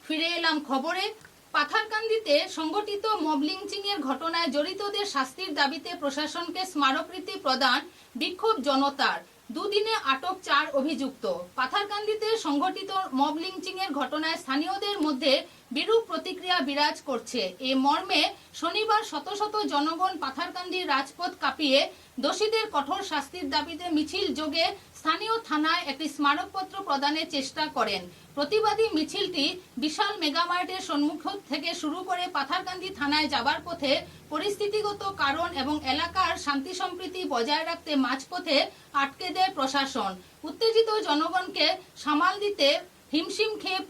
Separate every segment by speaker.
Speaker 1: ফিরে এলাম খবরে। পাথারকান্দিতে সংগঠিত মব লিঞ্চিংয়ের ঘটনায় জড়িতদের শাস্তির দাবিতে প্রশাসনকে স্মারকলিপি প্রদান, বিক্ষোভ জনতার। দুদিনে আটক 4 অভিযুক্ত। পাথারকান্দিতে সংগঠিত মব লিঞ্চিংয়ের ঘটনায় স্থানীয়দের মধ্যে বিরূপ প্রতিক্রিয়া বিরাজ করছে। এ মর্মে শনিবার শত শত জনগণ পাথারকান্দির রাজপথ কাঁপিয়ে দোষীদের কঠোর শাস্তির দাবিতে মিছিল যোগে স্থানীয় থানায় একটি স্মারকপত্র প্রদানের চেষ্টা করেন। প্রতিবাদী মিছিলটি বিশাল মেগামার্টের সম্মুখ থেকে শুরু করে পাথারকান্দি থানায় যাবার পথে পরিস্থিতিগত কারণ এবং এলাকার শান্তি সম্প্রীতি বজায় রাখতে মাঝপথে আটকে দেয় প্রশাসন। উত্তেজিত জনগণকে সামাল দিতে হিমশিম খেয়ে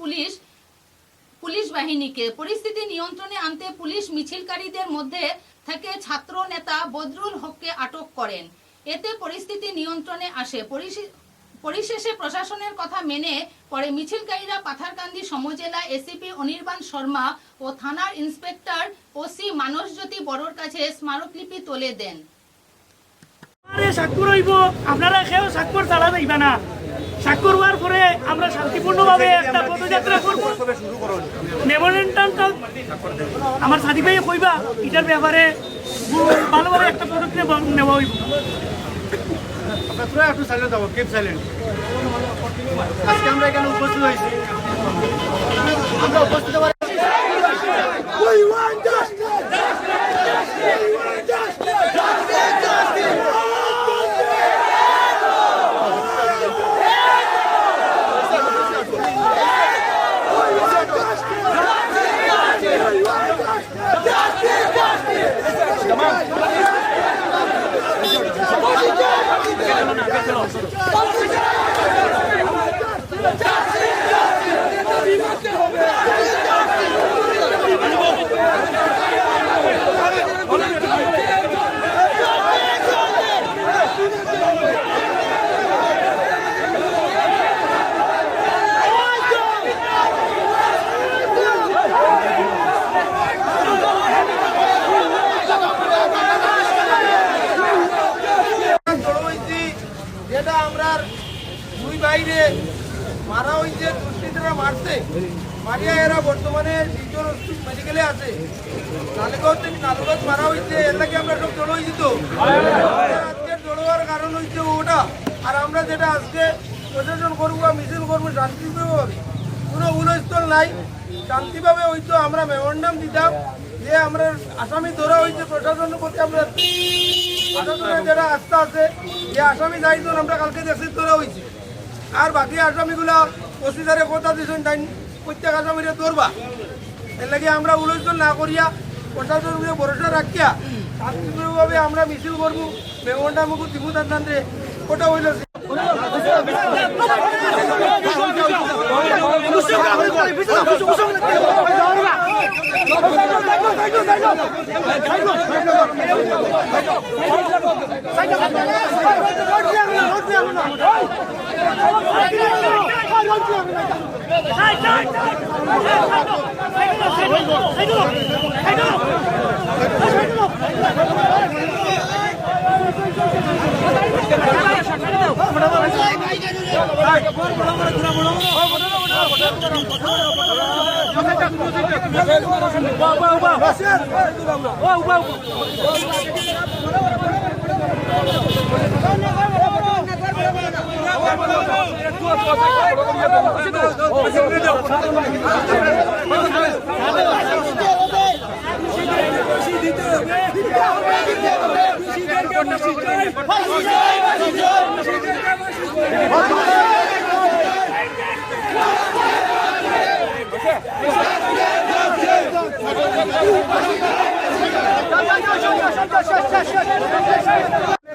Speaker 1: পুলিশ বাহিনীকে পরিস্থিতি নিয়ন্ত্রণে আনতে পুলিশ মিছিলকারীদের মধ্যে থেকে ছাত্র নেতা বদরুল হককে আটক করেন। এতে পরিস্থিতি নিয়ন্ত্রণে আসে। পরিশেষে প্রশাসনের কথা মেনে পরে মিছিলকারীরা পাথারকান্দি সমজেলা এসিপি অনির্বাণ শর্মা ও থানার ইন্সপেক্টর ওসি মানসজ্যোতি বড়োর কাছে স্মারকলিপি তুলে দেন।
Speaker 2: স্বাক্ষর হইব, আপনারা কেউ স্বাক্ষর ছাড়া যাইবা না। স্বাক্ষর হওয়ার পরে আমরা শান্তিপূর্ণভাবে একটা পদযাত্রা করব। মেমোরেন্ডামটা আমার সাথী ভাই কইবা এটার ব্যাপারে ভালোভাবে একটা পদক্ষেপ নেওয়া হইব।
Speaker 3: আপনারা একটু সাইলেন্ট হবো, কিপ সাইলেন্ট। আজকে আমরা এখানে উপস্থিত হয়েছি, আমরা উপস্থিত হওয়ার বাইরে মারা হয়েছে, দুষ্কৃতীরা মারছে, মারিয়া এরা বর্তমানে দ্বিতীয় মেডিকেলে আছে। নালগঞ্জ মারা হয়েছে, এর লাগে আমরা সব জড়ো হয়েছি। তো আজকে জড়ো হওয়ার কারণ হচ্ছে ওটা। আর আমরা যেটা আজকে প্রশাসন করবো, মিছিল করবো শান্তিভাবে, কোনো উলস্থল নাই, শান্তিভাবে হয়তো আমরা মেমোরেন্ডাম দিতাম যে আমরা আসামি ধরা হয়েছে। প্রশাসনের প্রতি আমরা প্রশাসনের যেটা আস্থা আছে, যে আসামি যাইতো আমরা কালকে দেখছি ধরা হয়েছে। আর বাকি আসামিগুলা ওসিদারে কথা দিয়েছেন তাই প্রত্যেক আসামিরা ধরবা। এর লাগে আমরা উল্লেখন না করিয়া প্রশাসনকে ভরসা রাখিয়া শান্তিপূর্ণভাবে আমরা মিছিল করবো, মেমোরেন্ডামকে দিব। তার ওটা হইল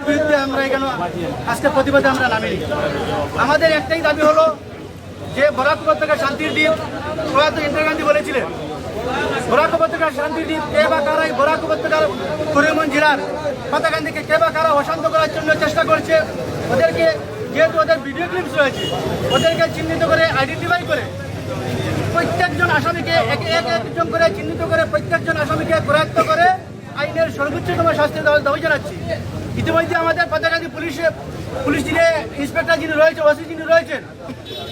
Speaker 3: বিরুদ্ধে আমরা এখানে আজকে প্রতিবাদে আমরা নামিনি। আমাদের একটাই দাবি হলো যে বরাক উপত্যকা শান্তির দ্বীপ প্রয়াত ইন্দিরা গান্ধী বলেছিলেন, বরাক উপত্যকার শান্তির দ্বীপ কে বা কারা বরাক উপত্যকার করিমগঞ্জ জেলার পাতাকান্দিকে কে বা কারা অশান্ত করার জন্য চেষ্টা করছে। ওদেরকে যেহেতু ওদের ভিডিও ক্লিপস রয়েছে, ওদেরকে চিহ্নিত করে আইডেন্টিফাই করে প্রত্যেকজন আসামিকে একজন করে চিহ্নিত করে প্রত্যেকজন আসামিকে করায়ত্ত করে আইনের সর্বোচ্চতম শাস্তির দাবি জানাচ্ছি। ইতিমধ্যে আমাদের পাতাকান্দি পুলিশ যিনি ইন্সপেক্টর যিনি রয়েছে, ওসি যিনি রয়েছেন,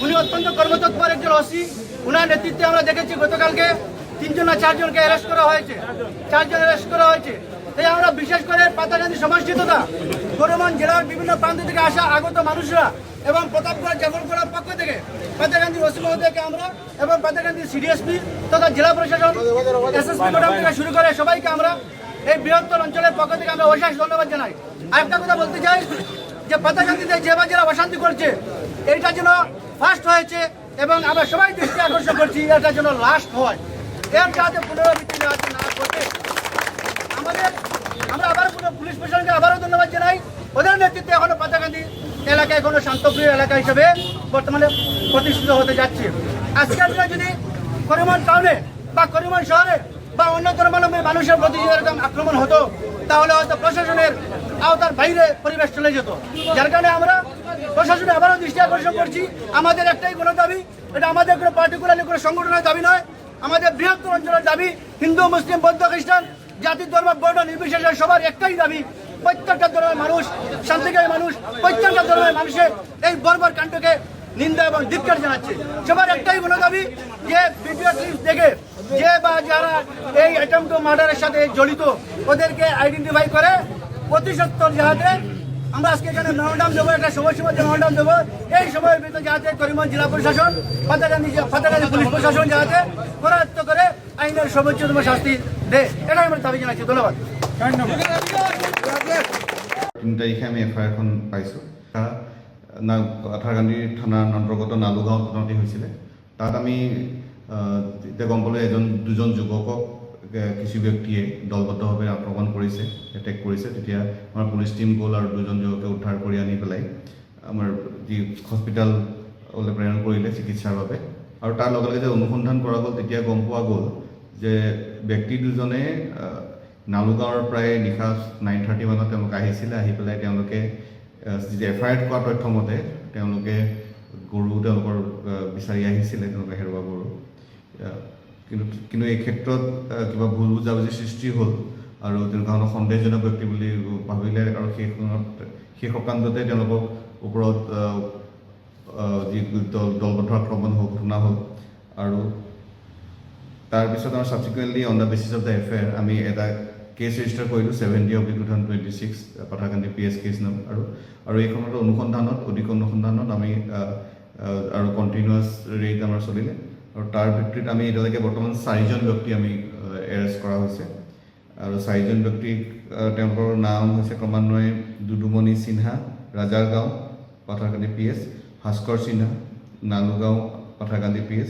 Speaker 4: উনি অত্যন্ত কর্মতৎপর একজন ওসি। ওনার নেতৃত্বে আমরা দেখেছি গতকালকে 3জন না 4জনকে অ্যারেস্ট করা হয়েছে, 4জন অ্যারেস্ট করা হয়েছে। তাই আমরা বিশেষ করে পাতাকান্দি সমষ্টিততা করিমগঞ্জ জেলার বিভিন্ন প্রান্ত থেকে আসা আগত মানুষরা এবং প্রতাপগড় জাফরগড়ের পক্ষ থেকে পাতাকান্দি ওসি মহোদয়কে আমরা এবং পাতাকান্দি সিডিএসপি তথা জেলা প্রশাসন এসএসপি ম্যাডাম থেকে শুরু করে সবাইকে আমরা এই বৃহত্তর অঞ্চলের পক্ষ থেকে আমরা অশেষ ধন্যবাদ জানাই। আরেকটা কথা বলতে চাই যে পাতাকান্দিতে যে বাজারা অশান্তি করছে এইটা যেন ফার্স্ট হয়েছে এবং আমরা সবাই দৃষ্টি আকর্ষণ করছি এটা যেন লাস্ট হয়, এর যাতে পুনরাবৃত্তি না করতে আমরা আবার পুলিশ প্রশাসনকে আবারও ধন্যবাদ জানাই। ওদের নেতৃত্বে এখনো পাতাকান্দি এলাকা এখনো শান্তপ্রিয় এলাকা হিসেবে বর্তমানে প্রতিষ্ঠিত হতে যাচ্ছে। আজকের দিনে যদি করিমগঞ্জ টাউনে বা করিমগঞ্জ শহরে বা অন্য ধর্মাবলম্বী মানুষের প্রতি এরকম আক্রমণ হতো তাহলে হয়তো প্রশাসনের আওতার বাইরে পরিবেশ চলে যেত। যার কারণে আমরা প্রশাসনে আবারও দৃষ্টি আকর্ষণ করছি। আমাদের একটাই কোনো দাবি, এটা আমাদের কোনো পার্টিকুলারলি কোনো সংগঠনের দাবি নয়, আমাদের বৃহত্তর অঞ্চলের দাবি। হিন্দু মুসলিম বৌদ্ধ খ্রিস্টান জাতি ধর্ম বর্ণ নির্বিশেষে সবার একটাই দাবি, প্রত্যেকটা ধর্মের মানুষ শান্তিকামী মানুষ, প্রত্যেকটা ধর্মের মানুষের এই বর্বর কাণ্ডকে নিন্দা এবং ধিক্কার জানাচ্ছে। সবার একটাই মনে দাবি যে ভিডিও ক্লিপস দেখে যে বা যারা এই অ্যাটেম্প টু মার্ডারের সাথে জড়িত ওদেরকে আইডেন্টিফাই করে অতি সত্বর যাতে আমরা আজকে এখানে মেমোরান্ডাম দেবো, একটা সময়সীমা মেমোরান্ডাম দেবো, এই সময়ের ভিতরে যাতে করিমগঞ্জ জেলা প্রশাসন পাতাকান্দি পুলিশ প্রশাসন যাতে করায়ত্ত করে আইনের সর্বোচ্চতম শাস্তি দেয়, এটাই আমরা দাবি জানাচ্ছি। ধন্যবাদ।
Speaker 5: 3 তাৰিখে আমি এফআইআৰ এখন পাইছোঁ। পাথাৰকান্দি থানাৰ অন্তৰ্গত নালুগাঁও তদন্তি হৈছিলে। তাত আমি এতিয়া গম পালোঁ দুজন যুৱকক কিছু ব্যক্তিয়ে দলবদ্ধভাৱে আক্ৰমণ কৰিছে, এটেক কৰিছে। তেতিয়া আমাৰ পুলিচ টীম গ'ল আৰু 2জন যুৱকে উদ্ধাৰ কৰি আনি পেলাই আমাৰ যি হস্পিটেললৈ প্ৰেৰণ কৰিলে চিকিৎসাৰ বাবে। আৰু তাৰ লগে লগে যে অনুসন্ধান কৰা গ'ল তেতিয়া গম পোৱা গ'ল যে ব্যক্তি দুজনে নালুগাঁৱৰ প্ৰায় নিশা 9:30 মানত তেওঁলোক আহিছিলে। আহি পেলাই তেওঁলোকে যি এফআইআৰ কৰা তথ্য মতে তেওঁলোকে গৰু তেওঁলোকৰ বিচাৰি আহিছিলে, তেওঁলোকে হেৰুৱা গৰু। কিন্তু এই ক্ষেত্ৰত কিবা ভুল বুজাবুজি সৃষ্টি হ'ল আৰু তেওঁলোকক সন্দেহজনক ব্যক্তি বুলি ভাবিলে আৰু সেই সকান্ততে তেওঁলোকক ওপৰত যি দলবদ্ধ আক্ৰমণ ঘটনা হ'ল। আৰু তাৰপিছত আমাৰ subsequently on the basis of the FIR আমি এটা কেছ ৰেজিষ্টাৰ কৰিলোঁ 70/2026 পাথাৰকান্দি PS কেছ নাম। আৰু এইখনৰ অধিক অনুসন্ধানত আমি আৰু কণ্টিনিউৱাছ ৰেইড আমাৰ চলিলে। আৰু তাৰ ভিত্তিত আমি এতিয়ালৈকে বৰ্তমান 4জন ব্যক্তি আমি এৰেষ্ট কৰা হৈছে। আৰু 4জন ব্যক্তিক তেওঁলোকৰ নাম হৈছে ক্ৰমান্বয়ে দুদুমণি সিনহা, ৰাজাৰগাঁও পাথাৰকান্দি PS, ভাস্কৰ সিনহা নালুগাঁও পাথাৰকান্দি PS,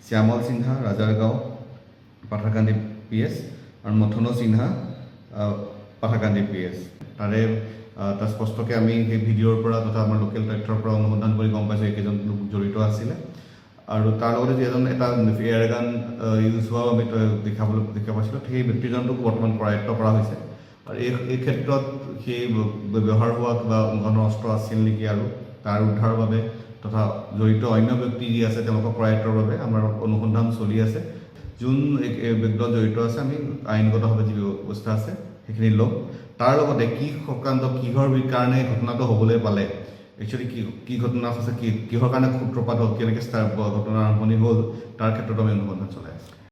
Speaker 5: শ্যামল সিনহা ৰাজাৰগাঁও পাথাৰকান্দি PS আৰু মথনো সিনহা পাথাৰকান্দি PS। তাৰে তাৰ স্পষ্টকৈ আমি সেই ভিডিঅ'ৰ পৰা তথা আমাৰ লোকেল তথ্যৰ পৰা অনুসন্ধান কৰি গম পাইছোঁ এইকেইজন লোক জড়িত আছিলে। আৰু তাৰ লগতে যিজন এটা এয়াৰগান ইউজ হোৱাও আমি দেখা পাইছিলোঁ, সেই ব্যক্তিজনটোক বৰ্তমান কৰায়ত্ব কৰা হৈছে। আৰু এই ক্ষেত্ৰত সেই ব্যৱহাৰ হোৱা কিবা ধৰণৰ অস্ত্ৰ আছিল নেকি আৰু তাৰ উদ্ধাৰৰ বাবে তথা জড়িত অন্য ব্যক্তি যি আছে তেওঁলোকক কৰায়ত্বৰ বাবে আমাৰ অনুসন্ধান চলি আছে। যোন ব্যক্তিত জড়িত আছে আমি আইনগতভাৱে যি ব্যৱস্থা আছে সেইখিনি ল'ম। তাৰ লগতে কি সকান্ত কিহৰ কাৰণে ঘটনাটো হ'বলৈ পালে, একচুৱেলি কি ঘটনা আছে, কিহৰ কাৰণে সূত্ৰপাত হ'ল, কেনেকৈ ঘটনাৰ আৰম্ভণি হ'ল, তাৰ ক্ষেত্ৰত আমি অনুসন্ধান চলাই আছোঁ।